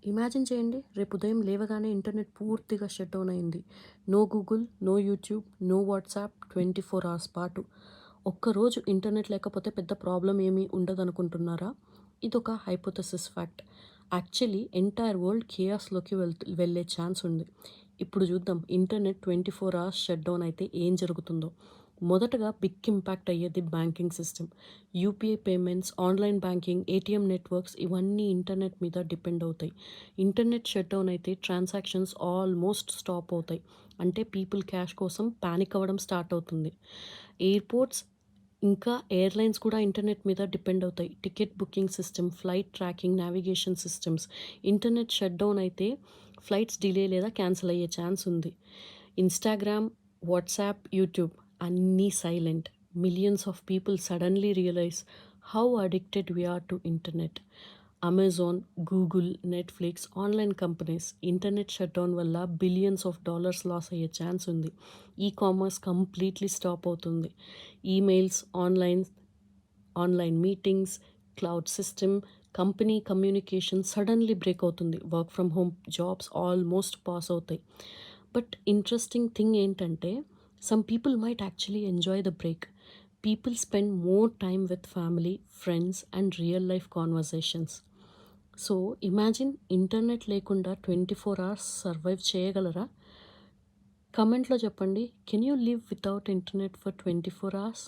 Imagine చేయండి, రేపు ఉదయం లేవగానే ఇంటర్నెట్ పూర్తిగా షట్ డౌన్ అయింది. No Google, no YouTube, no WhatsApp 24 hours పాటు. ఒక్కరోజు ఇంటర్నెట్ లేకపోతే పెద్ద ప్రాబ్లం ఏమీ ఉండదనుకుంటున్నారా? ఇదొక hypothesis fact. Actually entire world కేయాస్‌లోకి వెళ్ళే ఛాన్స్ ఉంది. ఇప్పుడు చూద్దాం, ఇంటర్నెట్ 24 అవర్స్ షట్ డౌన్ అయితే ఏం జరుగుతుందో. మొదటగా బిగ్ ఇంపాక్ట్ అయ్యేది banking system. UPI payments, online banking, ATM networks ఇవన్నీ ఇంటర్నెట్ మీద డిపెండ్ అవుతాయి. ఇంటర్నెట్ షట్ డౌన్ అయితే ట్రాన్సాక్షన్స్ ఆల్మోస్ట్ స్టాప్ అవుతాయి. అంటే పీపుల్ క్యాష్ కోసం పానిక్ అవ్వడం స్టార్ట్ అవుతుంది. ఎయిర్‌పోర్ట్స్ ఇంకా ఎయిర్‌లైన్స్ కూడా ఇంటర్నెట్ మీద డిపెండ్ అవుతాయి. Ticket booking system, flight tracking, navigation systems. Internet shut down అయితే ఫ్లైట్స్ డిలే లేదా క్యాన్సిల్ అయ్యే ఛాన్స్ ఉంది. ఇన్‌స్టాగ్రామ్, వాట్సాప్, యూట్యూబ్ అన్నీ silent. Millions of people suddenly realise how addicted we are to internet. Amazon, Google, Netflix, online companies internet shut down వల్ల billions of dollars loss అయ్యే chance ఉంది. Commerce completely stop అవుతుంది. Emails, online meetings, cloud system, company communication suddenly break అవుతుంది. Work from home jobs almost pass అవుతాయి. But interesting thing ఏంటంటే, some people might actually enjoy the break. People spend more time with family, friends and real life conversations. So imagine, internet లేకుండా 24 hours survive చేయగలరా? కమెంట్లో చెప్పండి. Can you live without internet for 24 hours?